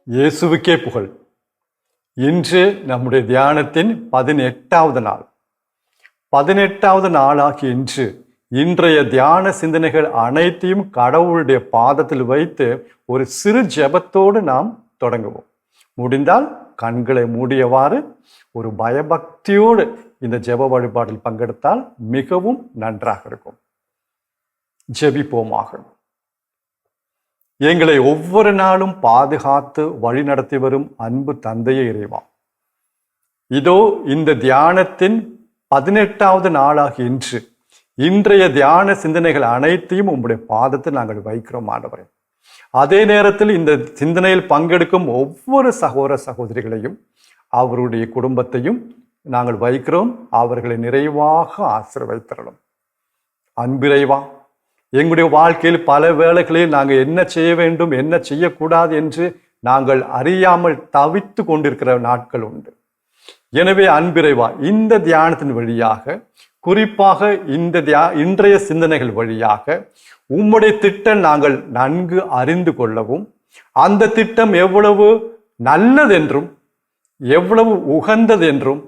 இயேசுவுக்கே புகழ். இன்று நம்முடைய தியானத்தின் 18வது நாள். 18வது நாளாகி இன்றைய தியான சிந்தனைகள் அனைத்தையும் கடவுளுடைய பாதத்தில் வைத்து ஒரு சிறு ஜெபத்தோடு நாம் தொடங்குவோம். முடிந்தால் கண்களை மூடியவாறு ஒரு பயபக்தியோடு இந்த ஜெப வழிபாட்டில் பங்கெடுத்தால் மிகவும் நன்றாக இருக்கும். ஜெபிப்போமாக. எங்களை ஒவ்வொரு நாளும் பாதுகாத்து வழிநடத்தி வரும் அன்பு தந்தையே இறைவா, இதோ இந்த தியானத்தின் 18வது நாளாகி இன்றைய தியான சிந்தனைகள் அனைத்தையும் உங்களுடைய பாதத்தில் நாங்கள் வைக்கிறோம் ஆண்டவரே. அதே நேரத்தில் இந்த சிந்தனையில் பங்கெடுக்கும் ஒவ்வொரு சகோதர சகோதரிகளையும் அவருடைய குடும்பத்தையும் நாங்கள் வைக்கிறோம். அவர்களை நிறைவாக ஆசீர்வதித்தரணும். அன்பிறைவா, எங்களுடைய வாழ்க்கையில் பல வேளைகளில் நாங்கள் என்ன செய்ய வேண்டும் என்ன செய்யக்கூடாது என்று நாங்கள் அறியாமல் தவித்து கொண்டிருக்கிற நாட்கள் உண்டு. எனவே அன்பிறைவா, இந்த தியானத்தின் வழியாக, குறிப்பாக இன்றைய சிந்தனைகள் வழியாக உம்முடைய திட்டம் நாங்கள் நன்கு அறிந்து கொள்ளவும், அந்த திட்டம் எவ்வளவு நல்லதென்றும் எவ்வளவு உகந்தது என்றும்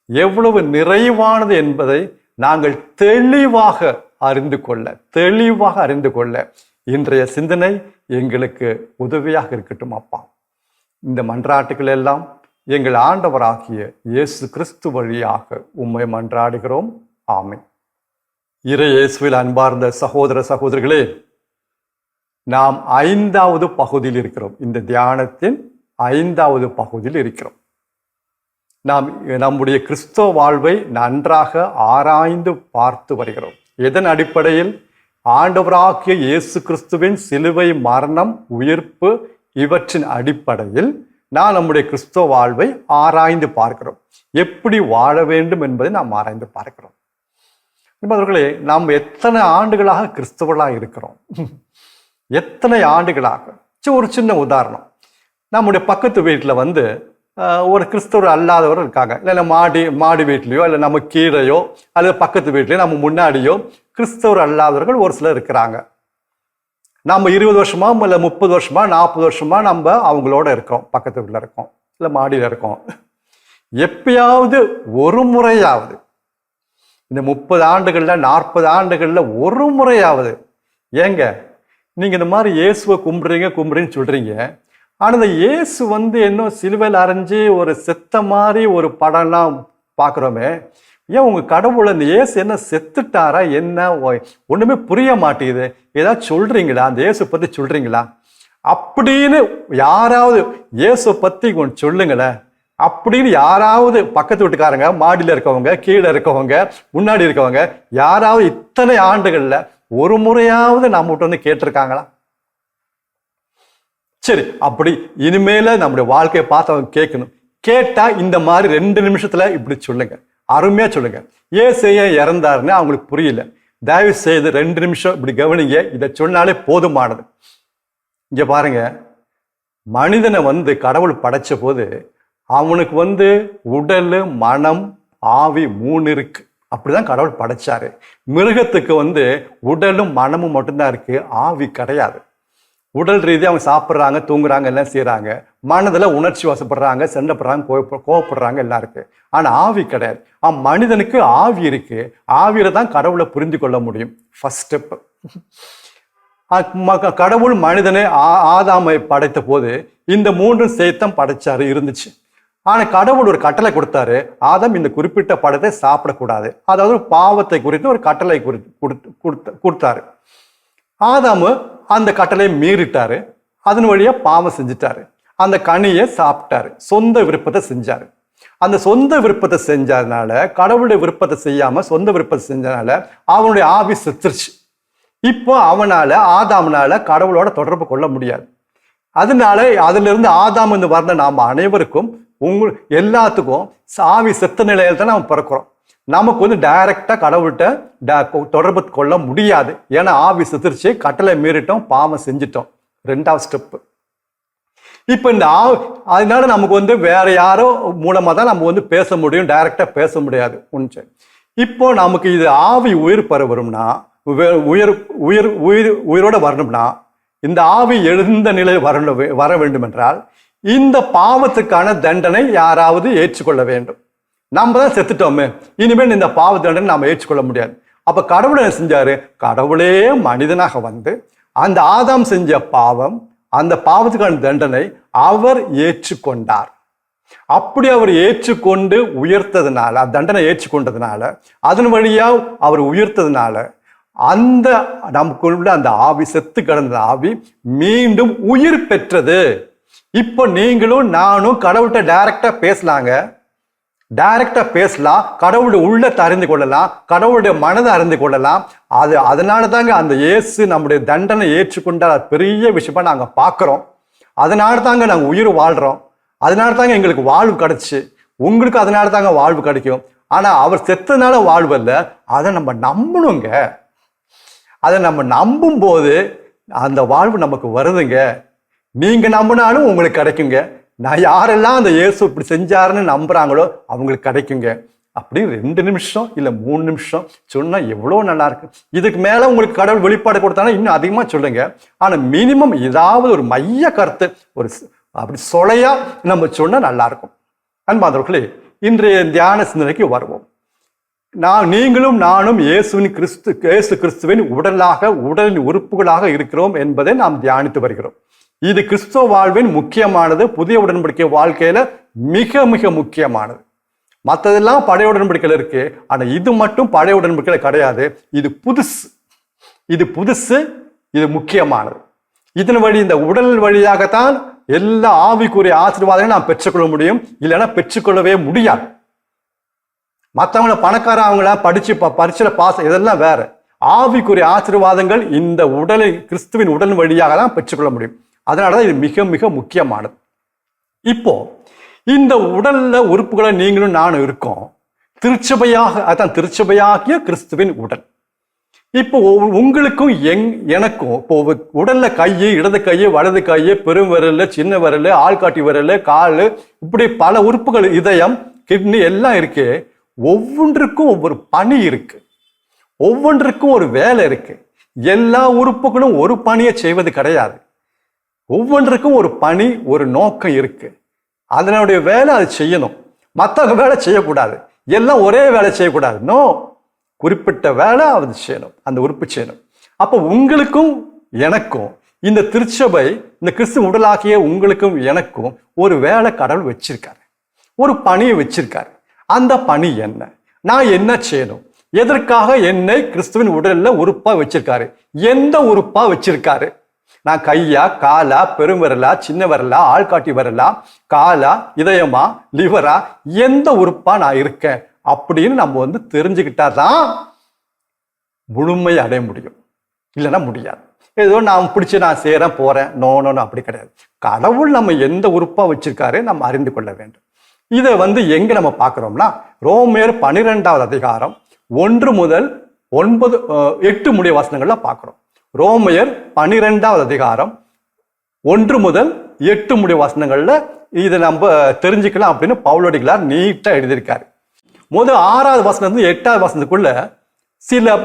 எவ்வளவு நிறைவானது என்பதை நாங்கள் தெளிவாக அறிந்து கொள்ள இன்றைய சிந்தனை எங்களுக்கு உதவியாக இருக்கட்டும் அப்பா. இந்த மன்றாட்டுகள் எல்லாம் எங்கள் ஆண்டவராகிய இயேசு கிறிஸ்து வழியாக உம்மை மன்றாடுகிறோம். ஆமென். இறை இயேசுவில் அன்பார்ந்த சகோதர சகோதரிகளே, நாம் 5வது பகுதியில் இருக்கிறோம். இந்த தியானத்தின் 5வது பகுதியில் இருக்கிறோம். நாம் நம்முடைய கிறிஸ்தவ வாழ்வை நன்றாக ஆராய்ந்து பார்த்து வருகிறோம். இதன் அடிப்படையில் ஆண்டவராகிய இயேசு கிறிஸ்துவின் சிலுவை மரணம், உயிர்ப்பு இவற்றின் அடிப்படையில் நாம் நம்முடைய கிறிஸ்தவ வாழ்வை ஆராய்ந்து பார்க்கிறோம். எப்படி வாழ வேண்டும் என்பதை நாம் ஆராய்ந்து பார்க்கிறோம். நண்பர்களே, நாம் எத்தனை ஆண்டுகளாக கிறிஸ்தவர்களாக இருக்கிறோம்? எத்தனை ஆண்டுகளாக? ஒரு சின்ன உதாரணம். நம்முடைய பக்கத்து வீட்டில் ஒரு கிறிஸ்தவர் அல்லாதவர் இருக்காங்க. இல்லை மாடி வீட்லையோ இல்லை நம்ம கீழையோ அல்லது பக்கத்து வீட்லையோ நம்ம முன்னாடியோ கிறிஸ்தவர் அல்லாதவர்கள் ஒரு சிலர் இருக்கிறாங்க. நம்ம 20 வருஷமா இல்லை 30 வருஷமா 40 வருஷமா நம்ம அவங்களோட இருக்கோம், பக்கத்து வீட்டில் இருக்கோம், இல்லை மாடியில் இருக்கோம். எப்பயாவது ஒரு முறையாவது இந்த 30 ஆண்டுகள்ல 40 ஆண்டுகள்ல ஒரு முறையாவது, ஏங்க நீங்க இந்த மாதிரி இயேசுவை கும்பிடுறீங்கன்னு சொல்றீங்க, ஆனால் இந்த இயேசு இன்னும் சிலுவையில் அரைஞ்சி ஒரு செத்த மாதிரி ஒரு படம்லாம் பார்க்குறோமே, ஏன் உங்கள் கடவுளை இந்த இயேசு என்ன செத்துட்டாரா என்ன? ஒன்றுமே புரிய மாட்டேங்குது. ஏதாவது சொல்கிறீங்களா? அந்த இயேசு பற்றி சொல்கிறீங்களா அப்படின்னு யாராவது இயேசு பற்றி கொஞ்சம் சொல்லுங்களேன் அப்படின்னு யாராவது பக்கத்து வீட்டுக்காரங்க, மாடியில் இருக்கவங்க, கீழே இருக்கவங்க, முன்னாடி இருக்கவங்க யாராவது இத்தனை ஆண்டுகளில் ஒரு முறையாவது நம்மகிட்ட கேட்டிருக்காங்களா? சரி, அப்படி இனிமேல நம்முடைய வாழ்க்கையை பார்த்து அவங்க கேட்கணும். கேட்டா இந்த மாதிரி 2 நிமிஷத்துல இப்படி சொல்லுங்க, அருமையா சொல்லுங்க. ஏசையா இறந்தாருன்னு அவங்களுக்கு புரியல, தயவு செய்து 2 நிமிஷம் இப்படி கவனிங்க. இதை சொன்னாலே போதுமானது. இங்க பாருங்க, மனிதனை கடவுள் படைச்ச போது அவனுக்கு உடல், மனம், ஆவி 3 இருக்கு. அப்படிதான் கடவுள் படைச்சாரு. மிருகத்துக்கு உடலும் மனமும் மட்டும்தான் இருக்கு, ஆவி கிடையாது. உடல் ரீதியாக அவங்க சாப்பிட்றாங்க, தூங்குறாங்க, எல்லாம் செய்கிறாங்க. மனதில் உணர்ச்சி வசப்படுறாங்க, சண்டை போடுறாங்க, கோவப்படுறாங்க, எல்லாம் இருக்கு. ஆனால் ஆவி கிடையாது. மனிதனுக்கு ஆவி இருக்கு. ஆவியில தான் கடவுளை புரிந்து கொள்ள முடியும். First step. கடவுள் மனிதனை ஆதாமை படைத்த போது இந்த 3 சேர்த்தம் படைச்சாரு இருந்துச்சு. ஆனால் கடவுள் ஒரு கட்டளை கொடுத்தாரு, ஆதாம் இந்த குறிப்பிட்ட படத்தை சாப்பிடக்கூடாது. அதாவது பாவத்தை குறித்து ஒரு கட்டளை கொடுத்தாரு. ஆதாமு அந்த கட்டளையை மீறிட்டாரு, அதன் வழியா பாவம் செஞ்சுட்டாரு. அந்த கனியை சாப்பிட்டாரு, சொந்த விருப்பத்தை செஞ்சாரு. அந்த சொந்த விருப்பத்தை செஞ்சதுனால, கடவுளுடைய விருப்பத்தை செய்யாம சொந்த விருப்பத்தை செஞ்சதுனால அவனுடைய ஆவி செத்துருச்சு. இப்போ ஆதாமனால கடவுளோட தொடர்பு கொள்ள முடியாது. அதனால அதுல இருந்து ஆதாம் என்று வர்ற நாம் அனைவருக்கும் எல்லாத்துக்கும் ஆவி செத்த நிலையில தான் நாம் பிறக்கிறோம். நமக்கு வந்து டைரக்டா கடவுள்கிட்ட தொடர்பு கொள்ள முடியாது. ஏன்னா ஆவி செத்துருச்சு, கட்டளை மீறிட்டோம், பாவம் செஞ்சிட்டோம். 2வது ஸ்டெப். இப்ப இந்த அதனால நமக்கு வந்து வேற யாரோ மூலமா தான் நம்ம வந்து பேச முடியும், டைரக்டா பேச முடியாது. ஒன்று. இப்போ நமக்கு இது ஆவி உயிர் பெற வரும்னா, உயிரோட வரணும்னா, இந்த ஆவி எழுந்த நிலை வர வேண்டும் என்றால் இந்த பாவத்துக்கான தண்டனை யாராவது ஏற்றுக்கொள்ள வேண்டும். நம்ம தான் செத்துட்டோமே, இனிமேல் இந்த பாவ தண்டனை நாம ஏற்றுக்கொள்ள முடியாது. அப்ப கடவுள் என்ன செஞ்சாரு? கடவுளே மனிதனாக வந்து அந்த ஆதாம் செஞ்ச பாவம், அந்த பாவத்துக்கான தண்டனை அவர் ஏற்றுக்கொண்டார். அப்படி அவர் ஏற்றுக்கொண்டு உயர்த்ததுனால, தண்டனை ஏற்றுக்கொண்டதுனால, அதன் வழியா அவர் உயர்த்ததுனால அந்த நமக்குள்ள அந்த ஆவி, செத்து கிடந்த ஆவி மீண்டும் உயிர் பெற்றது. இப்போ நீங்களும் நானும் கடவுள்கிட்ட டைரக்டா பேசலாங்க. டைரக்டா பேசலாம், கடவுளுடைய உள்ளத்தை அறிந்து கொள்ளலாம், கடவுளுடைய மனதை அறிந்து கொள்ளலாம். அதனால தாங்க அந்த இயேசு நம்முடைய தண்டனை ஏற்றுக்கொண்ட பெரிய விஷயமா நாங்க பார்க்கிறோம். அதனால தாங்க நாங்க உயிர் வாழ்றோம். அதனால தாங்க எங்களுக்கு வாழ்வு கிடைச்சு. உங்களுக்கு அதனால தாங்க வாழ்வு கிடைக்கும். ஆனா அவர் செத்ததுனால வாழ்வு இல்லை, அதை நம்ம நம்பணுங்க. அதை நம்ம நம்பும் போது அந்த வாழ்வு நமக்கு வருதுங்க. நீங்க நம்பினாலும் உங்களுக்கு கிடைக்குங்க. நான் யாரெல்லாம் அந்த இயேசு இப்படி செஞ்சாருன்னு நம்புறாங்களோ அவங்களுக்கு கிடைக்குங்க. அப்படி 2 நிமிஷம் இல்லை 3 நிமிஷம் சொன்னா எவ்வளோ நல்லா இருக்கு. இதுக்கு மேல உங்களுக்கு கடவுள் வெளிப்பாடு கொடுத்தாலும் இன்னும் அதிகமா சொல்லுங்க. ஆனா மினிமம் ஏதாவது ஒரு மைய கருத்து, ஒரு அப்படி சொலையா நம்ம சொன்னா நல்லா இருக்கும். அன்பார்ந்தவர்களே, இன்றைய தியான சிந்தனைக்கு வருவோம். நீங்களும் நானும் இயேசு கிறிஸ்துவின் உடலின் உறுப்புகளாக இருக்கிறோம் என்பதை நாம் தியானித்து வருகிறோம். இது கிறிஸ்துவ வாழ்வின் முக்கியமானது. புதிய உடன்படிக்கை வாழ்க்கையில மிக மிக முக்கியமானது. மற்றதெல்லாம் பழைய உடன்படிக்கையில் இருக்கு, ஆனா இது மட்டும் பழைய உடன்படிக்கையில கிடையாது. இது புதுசு, இது முக்கியமானது. இதன் வழி, இந்த உடல் வழியாகத்தான் எல்லா ஆவிக்குரிய ஆசீர்வாதங்களையும் நாம் பெற்றுக்கொள்ள முடியும். இல்லைன்னா பெற்றுக்கொள்ளவே முடியாது. மற்றவங்கள பணக்கார அவங்கள படிச்சு பரிசுல பாஸ், இதெல்லாம் வேற. ஆவிக்குரிய ஆசீர்வாதங்கள் இந்த கிறிஸ்துவின் உடல் வழியாக தான் பெற்றுக்கொள்ள முடியும். அதனாலதான் இது மிக மிக முக்கியமானது. இப்போ இந்த உடல்ல உறுப்புகளை நீங்களும் நானும் இருக்கோம். அதான் திருச்சபையாகிய கிறிஸ்துவின் உடல். இப்போ உங்களுக்கும் எனக்கும் இப்போ உடல்ல கையை, இடது கையை, வலது கையை, பெரும் விரல், சின்ன விரல், ஆள்காட்டி விரல், கால், இப்படி பல உறுப்புகள், இதயம், கிட்னி எல்லாம் இருக்கு. ஒவ்வொன்றுக்கும் ஒவ்வொரு பணி இருக்கு, ஒவ்வொன்றுக்கும் ஒரு வேலை இருக்கு. எல்லா உறுப்புகளும் ஒரு பணியை செய்வது கிடையாது. ஒவ்வொன்றுக்கும் ஒரு பணி, ஒரு நோக்கம் இருக்கு. அதனுடைய வேலை அது செய்யணும். மற்ற வேலை செய்யக்கூடாது. எல்லாம் ஒரே வேலை செய்யக்கூடாது. நோ, குறிப்பிட்ட வேலை அது செய்யணும், அந்த உறுப்பு செய்யணும். அப்போ உங்களுக்கும் எனக்கும் இந்த திருச்சபை, இந்த கிறிஸ்து உடலாகிய உங்களுக்கும் எனக்கும் ஒரு வேலை கடவுள் வச்சிருக்காரு, ஒரு பணியை வச்சிருக்காரு. அந்த பணி என்ன? நான் என்ன செய்யணும்? எதற்காக என்னை கிறிஸ்துவின் உடல்ல உறுப்பா வச்சிருக்காரு? எந்த உறுப்பா வச்சிருக்காரு? நான் கையா, காலா, பெருவிரலா, சின்ன விரலா, ஆள்காட்டி விரலா, காலா, இதயமா, லிவரா, எந்த உறுப்பா நான் இருக்கேன் அப்படின்னு நம்ம தெரிஞ்சுக்கிட்டாதான் முழுமை அடைய முடியும். இல்லைன்னா முடியாது. ஏதோ நான் பிடிச்சி நான் செய்யறேன் போறேன், நோன்னு அப்படி கிடையாது. கடவுள் நம்ம எந்த உறுப்பா வச்சிருக்காரு நம்ம அறிந்து கொள்ள வேண்டும். இதை எங்க நம்ம பார்க்கிறோம்னா, ரோமேர் 12வது அதிகாரம் 1 முதல் 8 முடிய வசனங்கள்ல பார்க்கிறோம். ரோமேர் 12வது அதிகாரம் 1 முதல் 8 முடிய வசனங்கள்ல இதை நம்ம தெரிஞ்சுக்கலாம் அப்படின்னு பவுலடிகளார் நீட்டா எழுதியிருக்காரு. முதல் 6வது வசனத்துல 8வது வசனத்துக்குள்ள சில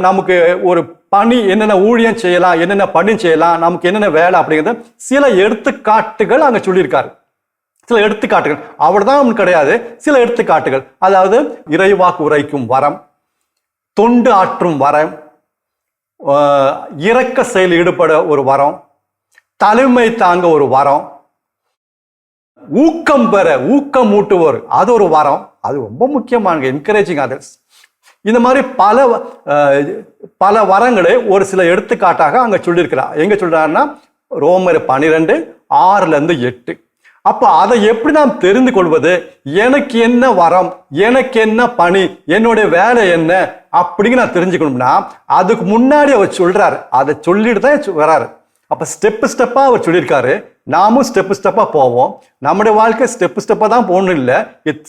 நமக்கு ஒரு பணி, என்னென்ன ஊழியம் செய்யலாம், என்னென்ன பணி செய்யலாம், நமக்கு என்னென்ன வேலை அப்படிங்கிறத சில எடுத்துக்காட்டுகள் அங்க சொல்லியிருக்காரு. சில எடுத்துக்காட்டுகள், அவ்வளவுதான் கிடையாது, சில எடுத்துக்காட்டுகள். அதாவது இறைவாக்கு உரைக்கும் வரம், தொண்டு ஆற்றும் வரம், இரக்க செயல் ஈடுபட ஒரு வரம், தலைமை தாங்க ஒரு வரம், ஊக்கம் பெற, ஊக்கமூட்டுவோர் அது ஒரு வரம். அது ரொம்ப முக்கியமான என்கரேஜிங் அதர்ஸ். இந்த மாதிரி பல வரங்களை ஒரு சில எடுத்துக்காட்டாக அங்க சொல்லியிருக்கிறார். எங்க சொல்றாருன்னா ரோமர் 12:6-8. அப்ப அதை எப்படி நாம் தெரிந்து கொள்வது? எனக்கு என்ன வரம், எனக்கு என்ன பணி, என்னுடைய வேலை என்ன அப்படிங்க நான் தெரிஞ்சுக்கணும்னா அதுக்கு முன்னாடி அவர் சொல்றாரு. அதை சொல்லிட்டு தான் வராரு. அப்ப ஸ்டெப்பா அவர் சொல்லியிருக்காரு. நாமும் ஸ்டெப்பா போவோம். நம்முடைய வாழ்க்கை ஸ்டெப்பா தான் போகணும் இல்லை,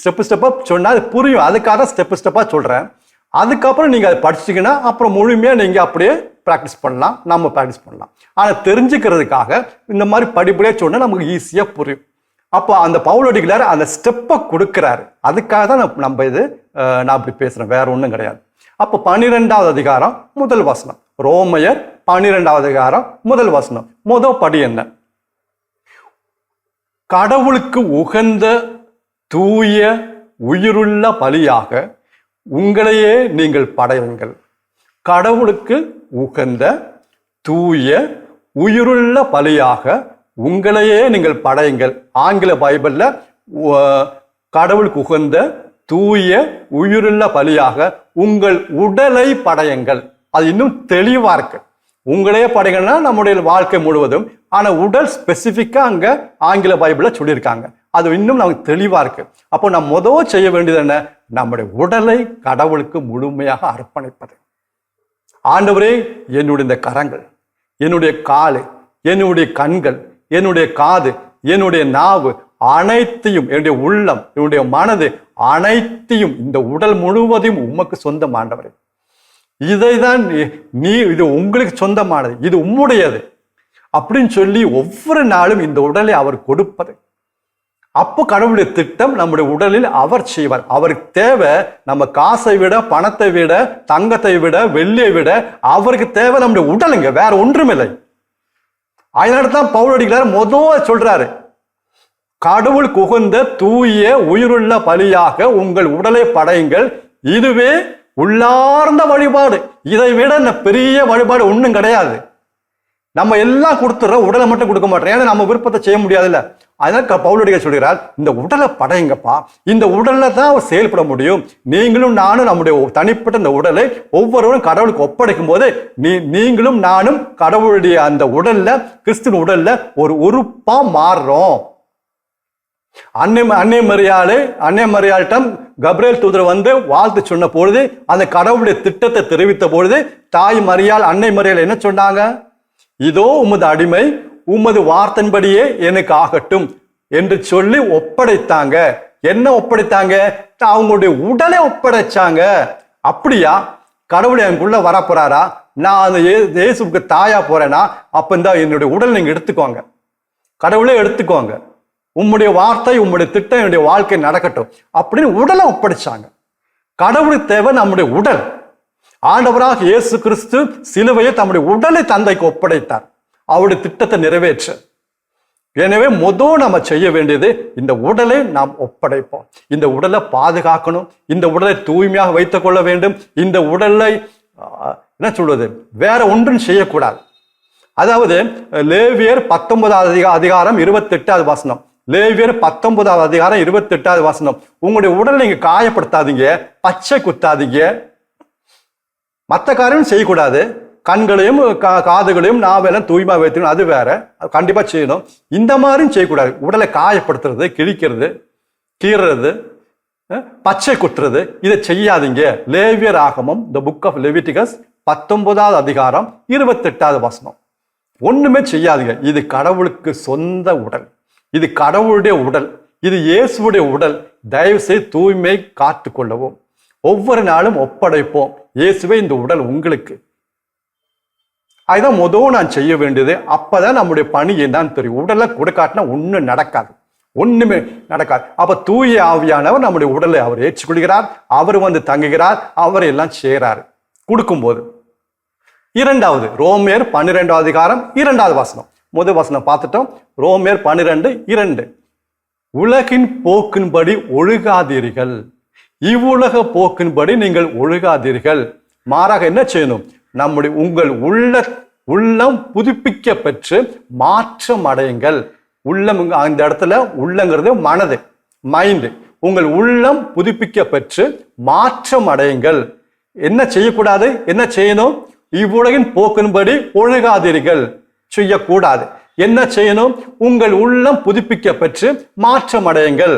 ஸ்டெப்பா சொன்னா அது புரியும். அதுக்காக ஸ்டெப்பா சொல்றேன். அதுக்கப்புறம் நீங்க அதை படிச்சீங்கன்னா அப்புறம் முழுமையா நீங்க அப்படியே ப்ராக்டிஸ் பண்ணலாம், நம்ம ப்ராக்டிஸ் பண்ணலாம். ஆனா தெரிஞ்சுக்கிறதுக்காக இந்த மாதிரி படிப்படியா சொன்னா நமக்கு ஈஸியா புரியும். அப்போ அந்த பவுலடிகளார் அந்த ஸ்டெப்பை கொடுக்கிறாரு. அதுக்காக தான் நம்ம இது நான் இப்படி பேசுறேன், வேற ஒன்றும் கிடையாது. அப்போ 12வது அதிகாரம் முதல் வசனம், ரோமையர் 12வது அதிகாரம் முதல் வசனம். முதல் படி என்ன? கடவுளுக்கு உகந்த தூய உயிருள்ள பலியாக உங்களையே நீங்கள் படையுங்கள். கடவுளுக்கு உகந்த தூய உயிருள்ள பலியாக உங்களையே நீங்கள் படையுங்கள். ஆங்கில பைபிள்ல கடவுளுக்கு உகந்த தூய உயிருள்ள பலியாக உங்கள் உடலை படையுங்கள். அது இன்னும் தெளிவா இருக்கு. உங்களையே படைங்கன்னா நம்முடைய வாழ்க்கை முழுவதும். ஆனா உடல் ஸ்பெசிபிக்கா அங்க ஆங்கில பைபிள்ல சொல்லியிருக்காங்க. அது இன்னும் நமக்கு தெளிவா இருக்கு. அப்போ நம்ம முதல் செய்ய வேண்டியது என்ன? நம்முடைய உடலை கடவுளுக்கு முழுமையாக அர்ப்பணிப்பது. ஆண்டவரே, என்னுடைய இந்த கரங்கள், என்னுடைய காலு, என்னுடைய கண்கள், என்னுடைய காது, என்னுடைய நாவு அனைத்தையும், என்னுடைய உள்ளம், என்னுடைய மனது அனைத்தையும், இந்த உடல் முழுவதையும் உமக்கு சொந்தம் ஆண்டவரே. இதைதான் இது உங்களுக்கு சொந்தமானது, இது உம்முடையது அப்படின்னு சொல்லி ஒவ்வொரு நாளும் இந்த உடலை அவர் கொடுப்பது. அப்போ கடவுளுடைய திட்டம் நம்முடைய உடலில் அவர் செய்வார். அவருக்கு தேவை நம்ம காசை விட, பணத்தை விட, தங்கத்தை விட, வெள்ளியை விட அவருக்கு தேவை நம்முடைய உடலுங்க, வேற ஒன்றுமில்லை. அதனால தான் பவுலடிகளார் முதல்ல சொல்றாரு, கடவுளுக்கு உகந்த தூய உயிருள்ள பலியாக உங்கள் உடலை படையுங்கள், இதுவே உள்ளார்ந்த வழிபாடு. இதை விட பெரிய வழிபாடு ஒன்றும் கிடையாது. நம்ம எல்லாம் கொடுத்துறோம், உடலை மட்டும் கொடுக்க மாட்டோம். ஏன்னா நம்ம விருப்பத்தை செய்ய முடியாதுல்ல. அதனால பவுலடிகள் சொல்கிறார், இந்த உடலை படையுங்கப்பா, இந்த உடல்ல தான் அவர் செயல்பட முடியும். நீங்களும் நானும் நம்முடைய தனிப்பட்ட இந்த உடலை ஒவ்வொருவரும் கடவுளுக்கு ஒப்படைக்கும் போது நீங்களும் நானும் கடவுளுடைய அந்த உடல்ல, கிறிஸ்துவின் உடல்ல ஒரு உறுப்பா மாறுறோம். அன்னை மரியாளிடம் கப்ரியேல் தூதர் வந்து வாழ்த்து சொன்ன பொழுது, அந்த கடவுளுடைய திட்டத்தை தெரிவித்த பொழுது தாய் மரியாள், அன்னை மரியாள் என்ன சொன்னாங்க? இதோ உமது அடிமை, உமது வார்த்தையின்படியே எனக்கு ஆகட்டும் என்று சொல்லி ஒப்படைத்தாங்க. என்ன ஒப்படைத்தாங்க? அவங்களுடைய உடலை ஒப்படைச்சாங்க. அப்படியா? கடவுளை எனக்குள்ள வரப்போறாரா? நான் அந்த இயேசுக்கு தாயா போறேன்னா அப்ப இந்த என்னுடைய உடல் நீங்க எடுத்துக்கோங்க, கடவுளே எடுத்துக்கோங்க, உம்முடைய வார்த்தை, உம்முடைய திட்டம் என்னுடைய வாழ்க்கை நடக்கட்டும் அப்படின்னு உடலை ஒப்படைச்சாங்க. கடவுளுக்கு தேவை நம்முடைய உடல். ஆண்டவராக இயேசு கிறிஸ்து சிலுவையை தம்முடைய உடலை தந்தைக்கு ஒப்படைத்தார், அவருடைய திட்டத்தை நிறைவேற்ற. எனவே முதல் நம்ம செய்ய வேண்டியது இந்த உடலை நாம் ஒப்படைப்போம். இந்த உடலை பாதுகாக்கணும், இந்த உடலை தூய்மையாக வைத்துக் கொள்ள வேண்டும். இந்த உடலை என்ன சொல்வது, வேற ஒன்றும் செய்யக்கூடாது. அதாவது லேவியர் 19வது அதிகாரம் 28வது வசனம், லேவியர் 19வது அதிகாரம் 28வது வசனம், உங்களுடைய உடலை நீங்க காயப்படுத்தாதீங்க, பச்சை குத்தாதீங்க, மற்ற காரியம் செய்யக்கூடாது. கண்களையும் காதுகளையும் நாவெல்லாம் தூய்மா வைத்துக்கணும், அது வேற, கண்டிப்பா செய்யணும். இந்த மாதிரியும் செய்யக்கூடாது. உடலை காயப்படுத்துறது, கிழிக்கிறது, கீறது, பச்சை குத்துறது, இதை செய்யாதீங்க. லேவியர் ஆகமம், த புக் ஆஃப் லெவிட்டிகஸ் 19வது அதிகாரம் 28வது வசனம். ஒண்ணுமே செய்யாதீங்க. இது கடவுளுக்கு சொந்த உடல், இது கடவுளுடைய உடல், இது இயேசுடைய உடல். தயவு செய்து தூய்மை காத்து கொள்ளவும், ஒவ்வொரு நாளும் ஒப்படைப்போம். இயேசுவே இந்த உடல் உங்களுக்கு. அதுதான் முதல் நான் செய்ய வேண்டியது. அப்பதான் நம்முடைய பணி என்னன்னு தெரியும். உடலை கொடுக்காட்டினா ஒன்றும் நடக்காது, ஒண்ணுமே நடக்காது. அப்ப தூய ஆவியானவர் நம்முடைய உடலை அவர் ஏற்றுக்கொள்கிறார், அவர் வந்து தங்குகிறார், அவர் எல்லாம் செய்கிறார் கொடுக்கும்போது. இரண்டாவது ரோமேர் 12வது அதிகாரம் 2வது வசனம். முதல் வசனம் பார்த்துட்டோம். ரோமேர் 12:2, உலகின் போக்கின்படி ஒழுகாதீர்கள், இவ்வுலக போக்கின்படி நீங்கள் ஒழுகாதீர்கள், மாறாக என்ன செய்யணும்? நம்முடைய உங்கள் உள்ளம் புதுப்பிக்க பெற்று மாற்றம் அடையுங்கள். உள்ளம் அந்த இடத்துல உள்ளங்கிறது மனது, மைண்டு. உங்கள் உள்ளம் புதுப்பிக்க பெற்று மாற்றம் அடையுங்கள். என்ன செய்யக்கூடாது? என்ன செய்யணும்? இவ்வுலகின் போக்கின்படி ஒழுகாதீர்கள், செய்யக்கூடாது. என்ன செய்யணும்? உங்கள் உள்ளம் புதுப்பிக்க பெற்று மாற்றம் அடையுங்கள்.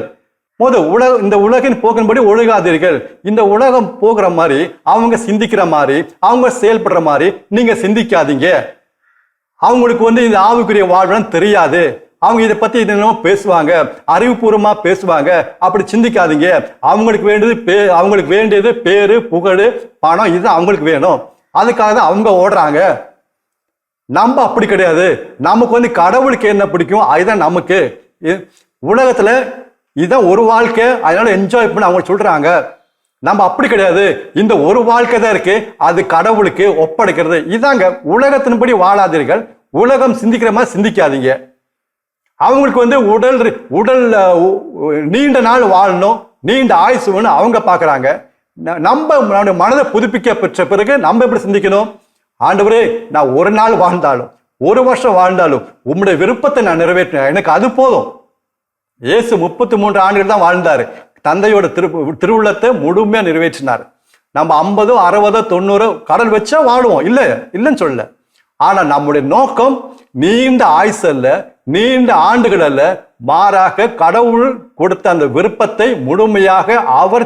இந்த உலகின் போக்கின்படி ஒழுகாதீர்கள். இந்த உலகம் போகிற மாதிரி, அவங்க சிந்திக்கிற மாதிரி, அவங்க செயல்படுற மாதிரி நீங்க சிந்திக்காதீங்க. அவங்களுக்கு இந்த ஆவிக்குரிய வாழ்வுன்னு தெரியாது. அவங்க இதை பத்தி என்னென்னமோ பேசுவாங்க, அறிவுபூர்வமா பேசுவாங்க. அப்படி சிந்திக்காதீங்க. அவங்களுக்கு வேண்டியது பேரு, புகழ், பணம், இது அவங்களுக்கு வேணும். அதுக்காக தான் அவங்க ஓடுறாங்க. நம்ம அப்படி கிடையாது. நமக்கு கடவுளுக்கு என்ன பிடிக்கும் அதுதான் நமக்கு. உலகத்துல இதுதான் ஒரு வாழ்க்கை, அதனால என்ஜாய் பண்ண அவங்க சொல்றாங்க. நம்ம அப்படி கிடையாது. இந்த ஒரு வாழ்க்கை தான் இருக்கு, அது கடவுளுக்கு ஒப்படைக்கிறது. இதாங்க உலகத்தின்படி வாழாதீர்கள். உலகம் சிந்திக்கிற மாதிரி சிந்திக்காதீங்க. அவங்களுக்கு உடல் நீண்ட நாள் வாழணும், நீண்ட ஆயுசு வேணும் அவங்க பாக்குறாங்க. நம்ம மனதை புதுப்பிக்க பெற்ற பிறகு நம்ம எப்படி சிந்திக்கணும்? ஆண்டவரே, நான் ஒரு நாள் வாழ்ந்தாலும், ஒரு வருஷம் வாழ்ந்தாலும் உம்முடைய விருப்பத்தை நான் நிறைவேற்றினேன், எனக்கு அது போதும். இயேசு 33 ஆண்டுகள் தான் வாழ்ந்தாரு. தந்தையோட திருவுள்ளத்தை முழுமையா நிறைவேற்றினார். நம்ம 50, 60, 90 கடல் வச்சா வாழுவோம், இல்லைன்னு சொல்லல. ஆனா நம்முடைய நோக்கம் நீண்ட ஆயுசு அல்ல, நீண்ட ஆண்டுகள் அல்ல, மாறாக கடவுள் கொடுத்த அந்த விருப்பத்தை முழுமையாக அவர்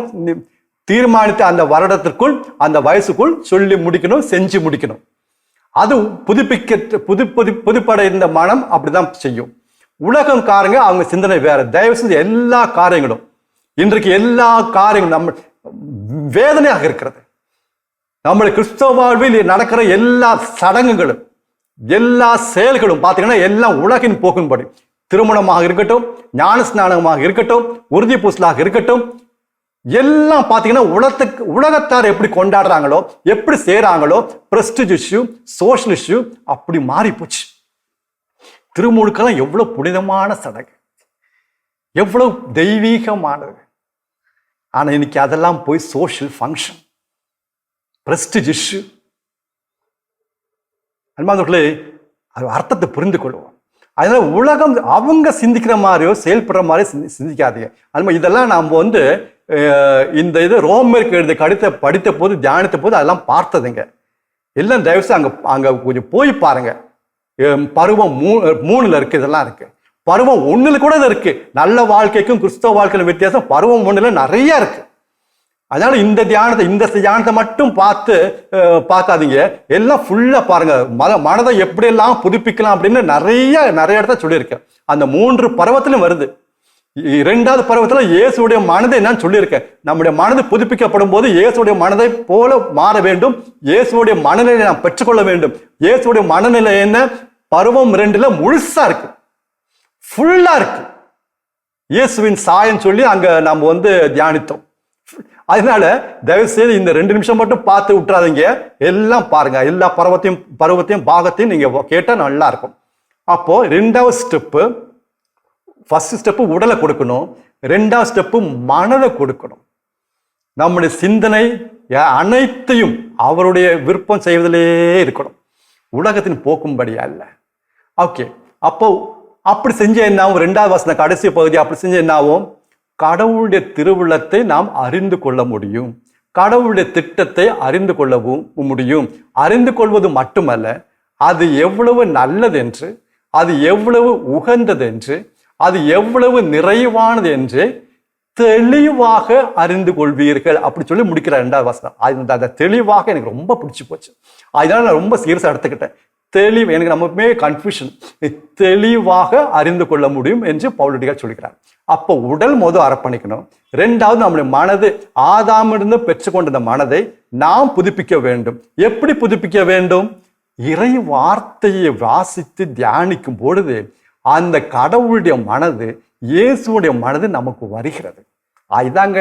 தீர்மானித்த அந்த வருடத்திற்குள், அந்த வயசுக்குள் சொல்லி முடிக்கணும், செஞ்சு முடிக்கணும். அது புதுப்படைந்த மனம் அப்படிதான் செய்யும். உலகம் காரங்க அவங்க சிந்தனை வேற. தயவு செஞ்சு எல்லா காரியங்களும், இன்றைக்கு எல்லா காரியங்களும் நம்ம வேதனையாக இருக்கிறது. நம்முடைய கிறிஸ்தவ வாழ்வில் நடக்கிற எல்லா சடங்குகளும், எல்லா செயல்களும் பார்த்தீங்கன்னா எல்லாம் உலகின் போக்கும்படி. திருமணமாக இருக்கட்டும், ஞான ஸ்நானமாக இருக்கட்டும், உறுதி பூசலாக இருக்கட்டும், எல்லாம் பார்த்தீங்கன்னா உலகத்தார் எப்படி கொண்டாடுறாங்களோ, எப்படி செய்யறாங்களோ, பிரஸ்டிஜ் இஷ்யூ, சோஷியல் இஷ்யூ அப்படி மாறி போச்சு. திருமுழுக்கெல்லாம் எவ்வளவு புனிதமான சடங்கு, எவ்வளவு தெய்வீகமானது. ஆனா இன்னைக்கு அதெல்லாம் போய் சோஷியல் ஃபங்க்ஷன், பிரஸ்டிஜ் இஷ்யூ. அன்பானவர்களே, அது அர்த்தத்தை புரிந்து கொள்வோம். அதனால உலகம் அவங்க சிந்திக்கிற மாதிரியோ செயல்படுற மாதிரியோ சிந்திக்காதீங்க. அது இதெல்லாம் நாம் இந்த இது ரோமருக்கு எழுதிய கடிதத்தை படித்த போது, தியானித்த போது அதெல்லாம் பார்த்ததுங்க. எல்லாம் தயவுசு அங்க கொஞ்சம் போய் பாருங்க. பருவம் 3ல இருக்கு, இதெல்லாம் இருக்கு. பருவம் 1ல கூட இது இருக்கு. நல்ல வாழ்க்கைக்கும் கிறிஸ்தவ வாழ்க்கையில வித்தியாசம் பருவம் 1ல நிறைய இருக்கு. அதனால இந்த தியானத்தை மட்டும் பார்க்காதீங்க, எல்லாம் ஃபுல்லா பாருங்க. மனதை எப்படி எல்லாம் புதுப்பிக்கலாம் அப்படின்னு நிறைய இடத்த சொல்லியிருக்கேன். அந்த 3 பருவத்திலும் வருது. 2வது பருவத்துல இயேசுடைய மனதை நான் சொல்லியிருக்கேன். நம்முடைய மனது புதுப்பிக்கப்படும் போது இயேசுடைய மனதை போல மாற வேண்டும். இயேசுடைய மனநிலையை நாம் பெற்றுக்கொள்ள வேண்டும். இயேசுடைய மனநிலை என்ன? பருவம் 2ல முழுசா இருக்கு, ஃபுல்லா இருக்கு. இயேசுவின் சாயம் சொல்லி அங்க நம்ம தியானித்தோம். அதனால தயவு செய்து இந்த 2 நிமிஷம் மட்டும் பார்த்து விட்டுறாதீங்க, எல்லாம் பாருங்க. எல்லா பருவத்தையும் பாகத்தையும் நீங்க கேட்டா நல்லா இருக்கும். அப்போ 2வது ஸ்டெப்பு, ஃபர்ஸ்ட் ஸ்டெப்பு உடலை கொடுக்கணும், 2வது ஸ்டெப்பு மனதை கொடுக்கணும். நம்முடைய சிந்தனை அனைத்தையும் அவருடைய விருப்பம் செய்வதிலே இருக்கணும், உலகத்தின் போக்கும்படி அல்ல. ஓகே, அப்போ அப்படி செஞ்ச என்ன ஆகும்? 2வது வசனம் கடைசி பகுதி அப்படி செஞ்ச என்ன ஆகும்? கடவுளுடைய திருவுள்ளத்தை நாம் அறிந்து கொள்ள முடியும், கடவுளுடைய திட்டத்தை அறிந்து கொள்ளவும் முடியும். அறிந்து கொள்வது மட்டுமல்ல, அது எவ்வளவு நல்லது என்று, அது எவ்வளவு உகந்தது என்று, அது எவ்வளவு நிறைவானது என்று தெளிவாக அறிந்து கொள்வீர்கள் அப்படி சொல்லி முடிக்கிற 2வது வசனம். அந்த தெளிவாக எனக்கு ரொம்ப பிடிச்சி போச்சு. அதனால நான் ரொம்ப சீரியஸா எடுத்துக்கிட்டேன். தெளிவு எனக்கு நம்மமே கன்ஃபியூஷன், தெளிவாக அறிந்து கொள்ள முடியும் என்று பவுலடிகள் சொல்கிறார். அப்போ உடல் அர்ப்பணிக்கணும். 2வது நம்முடைய மனது, ஆதாமிலிருந்து பெற்றுக்கொண்ட இந்த மனதை நாம் புதுப்பிக்க வேண்டும். எப்படி புதுப்பிக்க வேண்டும்? இறை வார்த்தையை வாசித்து தியானிக்கும் பொழுது அந்த கடவுளுடைய மனது, இயேசுடைய மனது நமக்கு வருகிறது. அதுதாங்க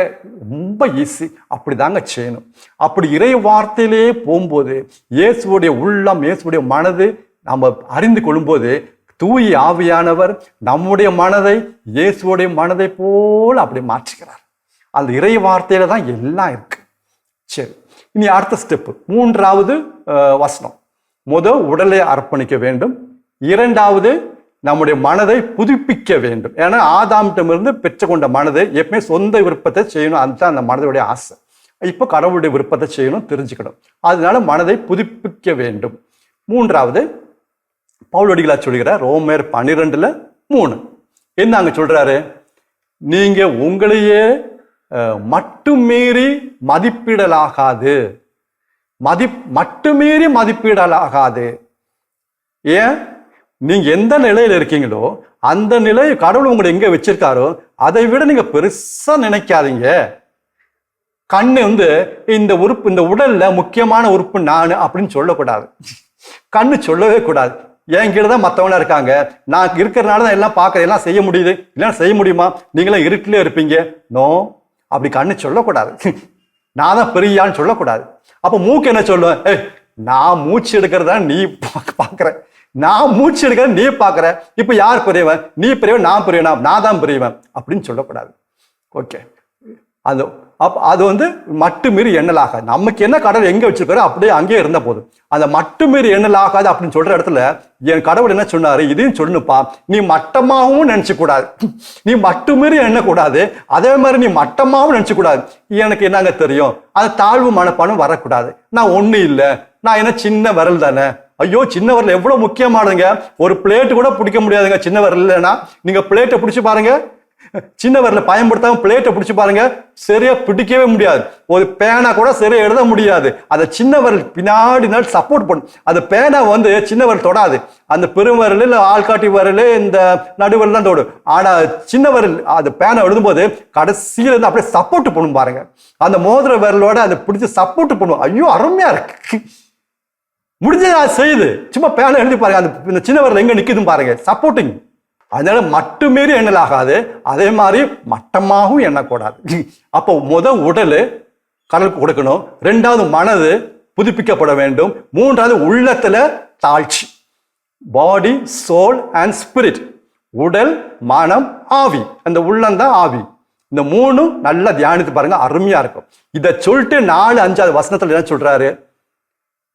ரொம்ப ஈஸி. அப்படிதாங்க செய்யணும். அப்படி இறை வார்த்தையிலே போகும்போது இயேசுடைய உள்ளம், இயேசுடைய மனது நம்ம அறிந்து கொள்ளும்போது தூய ஆவியானவர் நம்முடைய மனதை இயேசுடைய மனதை போல அப்படி மாற்றுகிறார். அந்த இறை வார்த்தையில தான் எல்லாம் இருக்கு. சரி, இனி அடுத்த ஸ்டெப், 3வது வசனம். உடலை அர்ப்பணிக்க வேண்டும். 2வது நம்முடைய மனதை புதுப்பிக்க வேண்டும். ஏன்னா ஆதாமிடமிருந்து பெற்றுக்கொண்ட மனதை எப்பவுமே சொந்த விருப்பத்தை செய்யணும், அதுதான் அந்த மனதுடைய ஆசை. இப்போ கடவுளுடைய விருப்பத்தை செய்யணும், தெரிஞ்சுக்கணும். அதனால மனதை புதுப்பிக்க வேண்டும். 3வது பவுலடிகளா சொல்கிறார், ரோமர் 12:3 என்ன அங்க சொல்றாரு? நீங்க உங்களையே மட்டுமீறி மதிப்பிடலாகாது, மட்டுமீறி மதிப்பிடலாகாது. ஏன்? நீங்க எந்த நிலையில இருக்கீங்களோ அந்த நிலை கடவுள் உங்களை எங்க வச்சிருக்காரோ அதை விட நீங்க பெருசா நினைக்காதீங்க. கண்ணு இந்த உறுப்பு, இந்த உடல்ல முக்கியமான உறுப்பு நான் அப்படின்னு சொல்லக்கூடாது. கண்ணு சொல்லவே கூடாது. என்கிட்ட தான் மற்றவங்களா இருக்காங்க, நான் இருக்கிறனால தான் எல்லாம் பார்க்க எல்லாம் செய்ய முடியுது, இல்லைன்னா செய்ய முடியுமா, நீங்களாம் இருட்டிலே இருப்பீங்க. நோ, அப்படி கண்ணு சொல்லக்கூடாது. நான் தான் பெரியான்னு சொல்லக்கூடாது. அப்போ மூக்கு என்ன சொல்லுவேன்? நான் மூச்சு எடுக்கிறதா நீ பார்க்குற, நான் மூச்சு எடுக்கிறத நீ பார்க்குற, இப்போ யார் பெரியவன்? நீ பெரியவன், நான் பெரியவனா? நான் தான் பெரியவன் அப்படின்னு சொல்லக்கூடாது. ஓகே, அது மட்டுமீறி எண்ணலாக நமக்கு என்ன கடவுள் எங்க வச்சிருக்காரோ அப்படியே அங்கேயே இருந்த போதும். அந்த மட்டுமீறி எண்ணலாகாது அப்படின்னு சொல்ற இடத்துல என் கடவுள் என்ன சொன்னாரு, இதையும் சொல்லணுப்பா, நீ மட்டமாகவும் நினைச்சு கூடாது, நீ மட்டுமீறி எண்ணக்கூடாது, அதே மாதிரி நீ மட்டமாகவும் நினைச்சு கூடாது. எனக்கு என்னங்க தெரியும், அது தாழ்வு மனப்பானம் வரக்கூடாது. நான் ஒண்ணு இல்லை, நான் என்ன சின்ன விரல் தானே. ஐயோ, சின்ன விரல் எவ்வளவு முக்கியமானதுங்க. ஒரு பிளேட்டு கூட பிடிக்க முடியாதுங்க சின்ன விரல் இல்லைன்னா. நீங்க பிளேட்டை பிடிச்சு பாருங்க, சின்ன விரல பயன்படுத்தாம பிளேட்டை பிடிச்சு பாருங்க, சரியா பிடிக்கவே முடியாது. ஒரு பேனா கூட சரியா எழுத முடியாது. அந்த சின்ன விரல் பின்னாடி சப்போர்ட் பண்ணும். அந்த பேனா சின்ன விரல் தொடாது. அந்த பெருவிரல் இல்ல ஆள்காட்டி விரல் இந்த நடுவிரல் தான் தொடும். ஆனா சின்ன விரல் அந்த பேனா எழுதும்போது கடைசியில இருந்து அப்படியே சப்போர்ட் பண்ணும் பாருங்க. அந்த மோதிர விரலோட அதை பிடிச்சு சப்போர்ட் பண்ணும். ஐயோ, அருமையா இருக்கு. முடிஞ்சதா செய்யுது, சும்மா பேனா எழுதி பாருங்க, அந்த சின்ன விரல் எங்க நிக்குதுன்னு பாருங்க, சப்போர்ட்டிங். அதனால மட்டுமீறி எண்ணலாகாது, அதே மாதிரி மட்டமாகவும் எண்ணக்கூடாது. அப்போ உடல் கடலுக்கு கொடுக்கணும், ரெண்டாவது மனது புதுப்பிக்கப்பட வேண்டும், மூன்றாவது உள்ளத்துல தாழ்ச்சி. பாடி, சோல் அண்ட் ஸ்பிரிட். உடல், மனம், ஆவி. அந்த உள்ளம்தான் ஆவி. இந்த மூணும் நல்லா தியானித்து பாருங்க, அருமையா இருக்கும். இதை சொல்லிட்டு 4, 5வது வசனத்துல என்ன சொல்றாரு,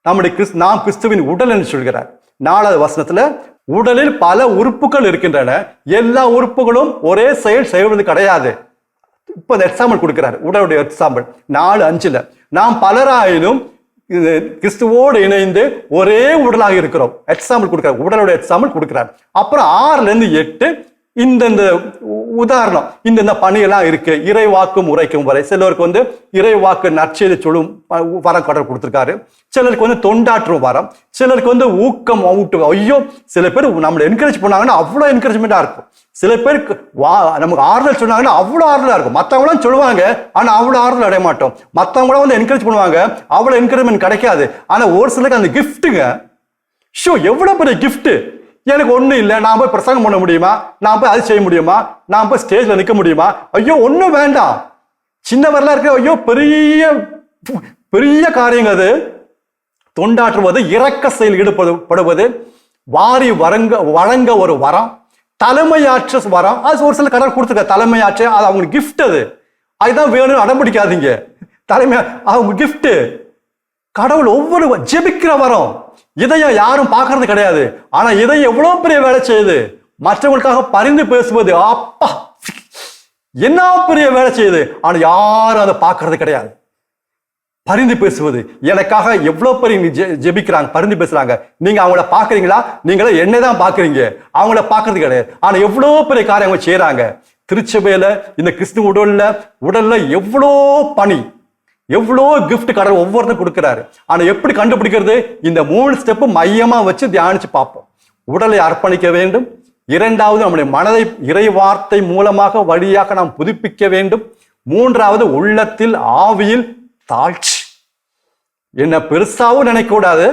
நம்முடைய நாம் கிறிஸ்துவின் உடல் என்று சொல்கிறார். 4வது வசனத்துல உடலில் பல உறுப்புகள் இருக்கின்றன, எல்லா உறுப்புகளும் ஒரே செயல் செய்வது கிடையாது. இப்ப எக்ஸாம்பிள் கொடுக்கிறார், உடலுடைய எக்ஸாம்பிள் 4:5. நாம் பலராயினும் கிறிஸ்துவோடு இணைந்து ஒரே உடலாக இருக்கிறோம். எக்ஸாம்பிள் கொடுக்கிறார், உடலுடைய எக்ஸாம்பிள் கொடுக்கிறார். அப்புறம் 6-8 இந்த உதாரணம், இந்த பணியெல்லாம் இருக்கு. இறைவாக்கும் உரைக்கும் வரை சிலருக்கு இறைவாக்கு நற்செய்தி சொல்லும் வரம் கடவுள் கொடுத்திருக்காரு. சிலருக்கு தொண்டாற்றும் வரம், சிலருக்கு ஊக்கம் ஊட்டு. ஐயோ, சில பேர் நம்மளை என்கரேஜ் பண்ணாங்கன்னா அவ்வளோ என்கரேஜ்மெண்டா இருக்கும். சில பேருக்கு நமக்கு ஆறுதல் சொன்னாங்கன்னா அவ்வளோ ஆறுதலா இருக்கும். மற்றவங்களாம் சொல்லுவாங்க, ஆனா அவ்வளோ ஆறுதல் அடைய மாட்டோம். மற்றவங்களாம் என்கரேஜ் பண்ணுவாங்க, அவ்வளோ என்கரேஜ்மெண்ட் கிடைக்காது. ஆனா ஒரு சிலருக்கு அந்த கிஃப்ட்டுங்க, ஷோ எவ்வளவு பெரிய கிஃப்ட். எனக்கு ஒன்றும் இல்லை, நான் போய் பிரசங்கம் பண்ண முடியுமா, நான் போய் அது செய்ய முடியுமா, நான் போய் ஸ்டேஜ்ல நிற்க முடியுமா? ஐயோ, ஒன்றும் வேண்டாம். சின்ன வரலா இருக்கு. ஐயோ, பெரிய பெரிய காரியங்க அது. தொண்டாற்றுவது, இரக்க செயல் ஈடுபடுவது, வாரி வழங்க ஒரு வரம், தலைமையாற்ற வரம். அது ஒரு சில கடவுள் கொடுத்துருக்க தலைமையாற்ற, அது அவங்க கிஃப்ட். அதுதான் வேணும், அடம்பிடிக்காதீங்க. தலைமை அவங்க கிஃப்ட். கடவுள் ஒவ்வொரு ஜெபிக்கிற வரம். இதையும் யாரும் பார்க்கறது கிடையாது. ஆனா இதையும் எவ்வளவு பெரிய வேலை செய்யுது. மற்றவங்களுக்காக பரிந்து பேசுவது, அப்பா என்ன பெரிய வேலை செய்யுது. ஆனா யாரும் அதை பார்க்கறது கிடையாது. பரிந்து பேசுவது, எனக்காக எவ்வளவு பெரிய ஜெபிக்கிறாங்க, பரிந்து பேசுறாங்க. நீங்க அவங்கள பாக்குறீங்களா? நீங்கள என்னதான் பாக்குறீங்க, அவங்கள பாக்குறது கிடையாது. ஆனா எவ்வளவு பெரிய காரியம் அவங்க செய்யறாங்க. திருச்சபையில இந்த கிறிஸ்து உடல்ல எவ்வளோ பணி, எவ்வளோ கிஃப்ட் கடவுள் ஒவ்வொருத்தரும் கொடுக்கிறாரு. ஆனா எப்படி கண்டுபிடிக்கிறது? இந்த 3 ஸ்டெப் மையமா வச்சு தியானிச்சு பார்ப்போம். உடலை அர்ப்பணிக்க வேண்டும். இரண்டாவது, நம்முடைய மனதை இறை வார்த்தை மூலமாக வழியாக நாம் புதுப்பிக்க வேண்டும். மூன்றாவது, உள்ளத்தில் ஆவியில் தாழ்ச்சி. என்ன பெருசாவும் நினைக்க கூடாது,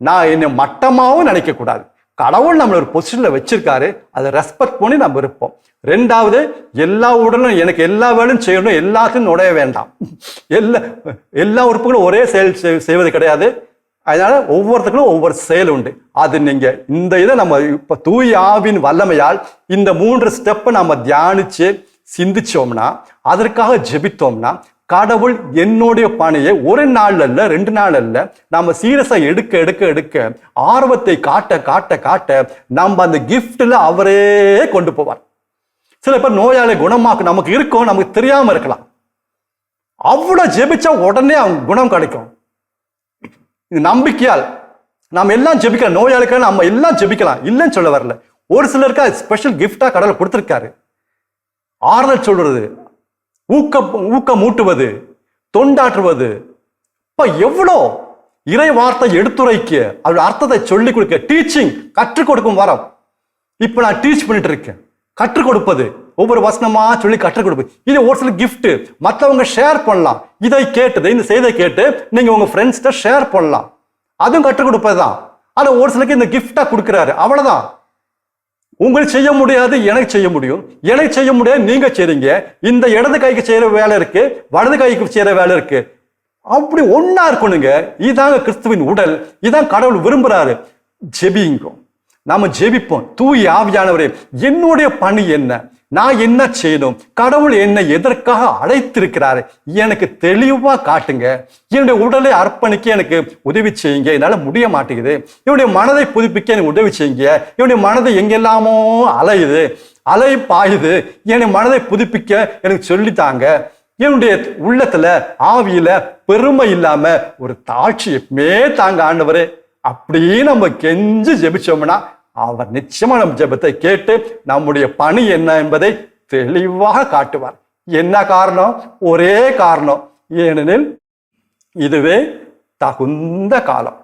நான் என்ன மட்டமாவும் நினைக்க கூடாது. கடவுள் நம்மள ஒரு பொசிஷன்ல வச்சிருக்காரு, அதை ரெஸ்பெக்ட் பண்ணி நம்ம இருப்போம். ரெண்டாவது, எல்லா உடலும் எனக்கு எல்லா வேலையும் செய்யணும், எல்லாத்தையும் நுழைய வேண்டாம். எல்லா உறுப்புகளும் ஒரே செயல் செய்வது கிடையாது. அதனால ஒவ்வொருத்தருக்கும் ஒவ்வொரு செயல் உண்டு. அது நீங்க இந்த இதை நம்ம இப்ப தூய ஆவின் வல்லமையால் இந்த 3 ஸ்டெப்பை நம்ம தியானிச்சு சிந்திச்சோம்னா, அதற்காக ஜெபித்தோம்னா, கடவுள் என்னுடைய பணியை ஒரு நாள் அல்ல, 2 நாள் அல்ல, நம்ம சீரியஸா எடுக்க எடுக்க எடுக்க ஆர்வத்தை காட்ட காட்ட காட்ட நம்ம அந்த கிஃப்ட்ல அவரே கொண்டு போவார். சில பேர் நோயாளி குணமாக்கு நமக்கு இருக்கும், நமக்கு தெரியாம இருக்கலாம். அவ்வளவு ஜெபிச்சா உடனே அவங்க குணம் கிடைக்கும். இது நம்பிக்கையால் நம்ம எல்லாம் ஜெபிக்கலாம். நோயாளிகள் நம்ம எல்லாம் ஜெபிக்கலாம், இல்லைன்னு சொல்ல வரல. ஒரு சிலருக்கு அது ஸ்பெஷல் கிஃப்டா கடவுள் கொடுத்திருக்காரு. ஆறுதல் சொல்றது, ஊக்கம் ஊட்டுவது, தொண்டாற்றுவது. எவ்வளோ இறை வார்த்தை எடுத்துரைக்க, அதோட அர்த்தத்தை சொல்லிக் கொடுக்க, டீச்சிங், கற்றுக் கொடுக்கும் வரம். இப்ப நான் டீச் பண்ணிட்டு இருக்கேன். கற்றுக் கொடுப்பது, ஒவ்வொரு வசனமா சொல்லி கற்றுக் கொடுப்பது, இது ஒரு சில கிஃப்ட். மற்றவங்க ஷேர் பண்ணலாம். இதை கேட்டது, இந்த செய்தியை கேட்டு நீங்க உங்க ஃப்ரெண்ட்ஸ்கிட்ட ஷேர் பண்ணலாம். அதுவும் கற்றுக் கொடுப்பது தான். அதை ஒரு சிலருக்கு இந்த கிஃப்டா கொடுக்குறாரு, அவ்வளவுதான். உங்களுக்கு செய்ய முடியாது, எனக்கு செய்ய முடியும். எனக்கு செய்ய முடியாது, நீங்க செய்றீங்க. இந்த இடது கைக்கு செய்யற வேலை இருக்கு, வலது கைக்கு செய்யற வேலை இருக்கு. அப்படி ஒன்னா இருக்கணுங்க. இதாங்க கிறிஸ்துவின் உடல். இதான் கடவுள் விரும்புறாரு. ஜெபிங்க, நாம ஜெபிப்போம். தூய ஆவியானவரே, என்னுடைய பணி என்ன, நான் என்ன செய்யணும், கடவுள் என்னை எதற்காக அழைத்திருக்கிறாரு, எனக்கு தெளிவா காட்டுங்க. என்னுடைய உடலை அர்ப்பணிக்க எனக்கு உதவி செய்யுங்க. என்னால முடிய மாட்டேங்குது. என்னுடைய மனதை புதுப்பிக்க எனக்கு உதவி செய்யுங்க. என்னுடைய மனதை எங்கெல்லாமோ அலையுது, அலை பாயுது. என்னுடைய மனதை புதுப்பிக்க எனக்கு சொல்லித்தாங்க. என்னுடைய உள்ளத்துல ஆவியில பெருமை இல்லாம ஒரு தாட்சியமே தாங்க ஆண்டவரே. அப்படியே நம்ம கெஞ்சு ஜெபிச்சோம்னா அவர் நிச்சயமா நம்ம ஜெபத்தை கேட்டு நம்முடைய பணி என்ன என்பதை தெளிவாக காட்டுவார். என்ன காரணம்? ஒரே காரணம், ஏனெனில் இதுவே தகுந்த காலம்.